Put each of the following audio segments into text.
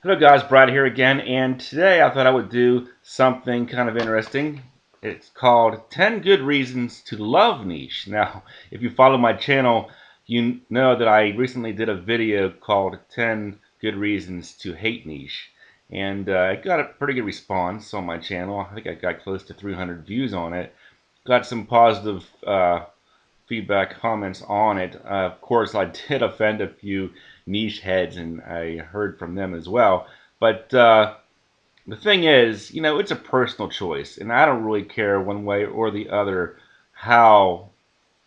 Hello guys, Brad here again, and today I thought I would do something kind of interesting. It's called 10 Good Reasons to Love Niche. Now, if you follow my channel, you know that I recently did a video called 10 Good Reasons to Hate Niche. And I got a pretty good response on my channel. I think I got close to 300 views on it. Got some positive feedback, comments on it. Of course, I did offend a few niche heads, and I heard from them as well. But the thing is, it's a personal choice, and I don't really care one way or the other how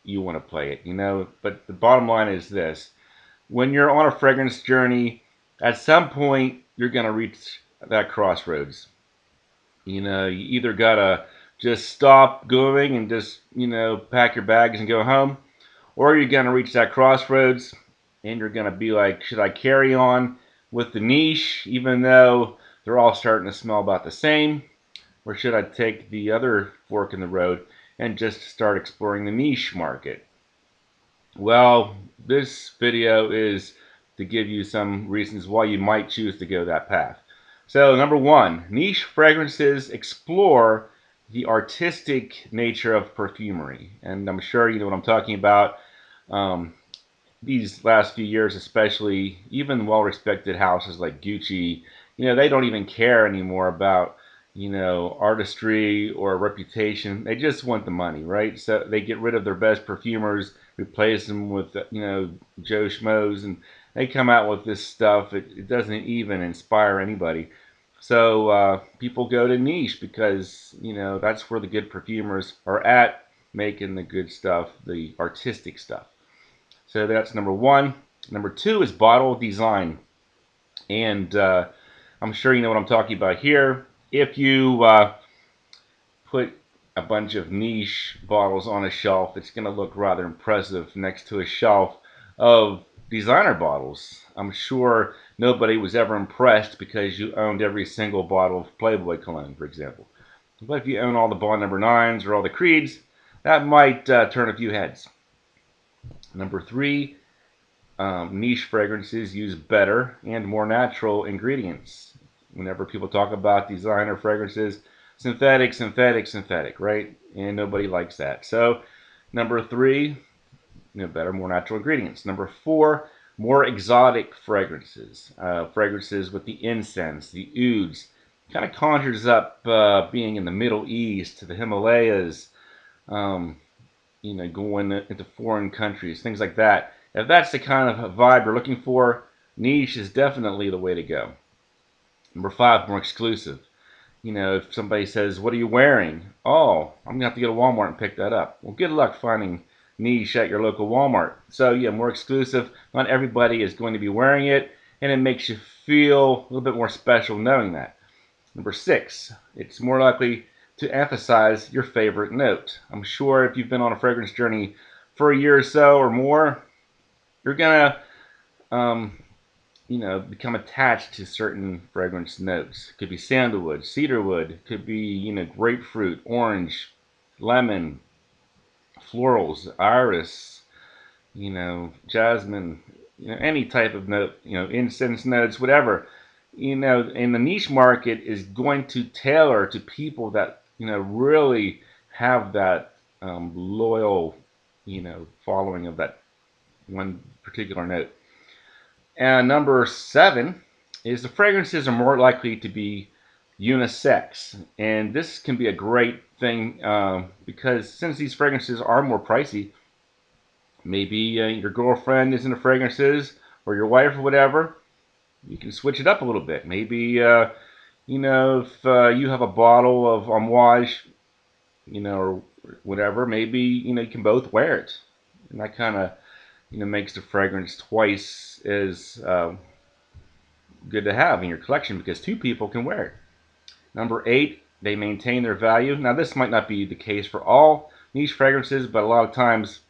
you want to play it. But the bottom line is this: when you're on a fragrance journey, at some point you're gonna reach that crossroads. You either gotta just stop going and just pack your bags and go home, or you're going to reach that crossroads and you're going to be like, should I carry on with the niche even though they're all starting to smell about the same? Or should I take the other fork in the road and just start exploring the niche market? Well, this video is to give you some reasons why you might choose to go that path. So number one, niche fragrances explore the artistic nature of perfumery. And I'm sure you know what I'm talking about. Um, these last few years, especially, even well-respected houses like Gucci, they don't even care anymore about, artistry or reputation. They just want the money, right? So they get rid of their best perfumers, replace them with, Joe Schmoes, and they come out with this stuff. It doesn't even inspire anybody. So people go to niche because, that's where the good perfumers are at, making the good stuff, the artistic stuff. So that's number one. Number two is bottle design. And I'm sure you know what I'm talking about here. If you put a bunch of niche bottles on a shelf, it's going to look rather impressive next to a shelf of designer bottles. I'm sure nobody was ever impressed because you owned every single bottle of Playboy cologne, for example. But if you own all the Bond number 9s or all the Creeds, that might turn a few heads. Number three, niche fragrances use better and more natural ingredients. Whenever people talk about designer fragrances, synthetic, synthetic, synthetic, right? And nobody likes that. So, number three, better, more natural ingredients. Number four, more exotic fragrances. Fragrances with the incense, the ouds. Kind of conjures up being in the Middle East, the Himalayas, um, going into foreign countries, things like that. If that's the kind of vibe you're looking for, niche is definitely the way to go. Number five, more exclusive. If somebody says, what are you wearing? Oh, I'm going to have to go to Walmart and pick that up. Well, good luck finding niche at your local Walmart. So, yeah, more exclusive. Not everybody is going to be wearing it, and it makes you feel a little bit more special knowing that. Number six, it's more likely to emphasize your favorite note. I'm sure if you've been on a fragrance journey for a year or so or more, you're going to become attached to certain fragrance notes. It could be sandalwood, cedarwood, could be, grapefruit, orange, lemon, florals, iris, jasmine, any type of note, incense notes, whatever. And the niche market is going to tailor to people that, really have that loyal, following of that one particular note. And number seven is the fragrances are more likely to be unisex. And this can be a great thing because since these fragrances are more pricey, maybe your girlfriend is into fragrances or your wife or whatever, you can switch it up a little bit. Maybe, if you have a bottle of Amouage, or whatever, maybe, you can both wear it. And that kind of, makes the fragrance twice as good to have in your collection because two people can wear it. Number eight, they maintain their value. Now, this might not be the case for all niche fragrances, but a lot of times,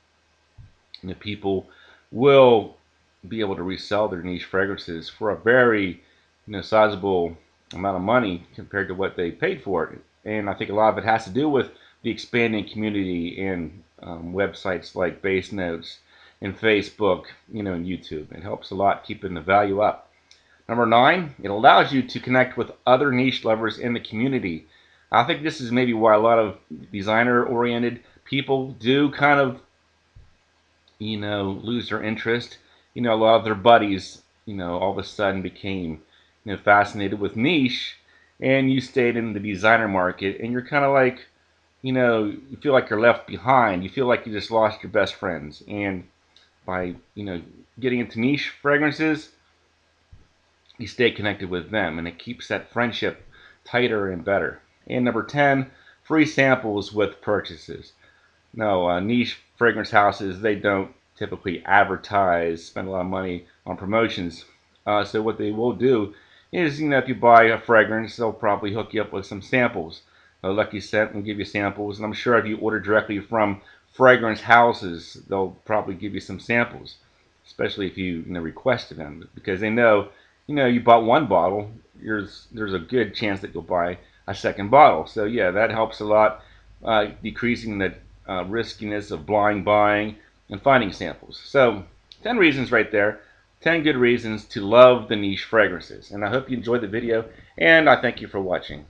people will be able to resell their niche fragrances for a very, sizable amount of money compared to what they paid for it. And I think a lot of it has to do with the expanding community and websites like Base Notes and Facebook, and YouTube. It helps a lot keeping the value up. Number 9, it allows you to connect with other niche lovers in the community. I think this is maybe why a lot of designer-oriented people do kind of, lose their interest. A lot of their buddies, all of a sudden became, fascinated with niche, and you stayed in the designer market, and you're kind of like, you feel like you're left behind. You feel like you just lost your best friends. And by, getting into niche fragrances, you stay connected with them, and it keeps that friendship tighter and better. And number 10, free samples with purchases. No, niche fragrance houses, they don't typically advertise, spend a lot of money on promotions. So what they will do is, if you buy a fragrance, they'll probably hook you up with some samples. Lucky Scent will give you samples, and I'm sure if you order directly from fragrance houses, they'll probably give you some samples, especially if you, requested them, because they know, you bought one bottle, there's a good chance that you'll buy a second bottle. So yeah, that helps a lot, decreasing the riskiness of blind buying and finding samples. So 10 reasons right there. 10 good reasons to love the niche fragrances. And I hope you enjoyed the video, and I thank you for watching.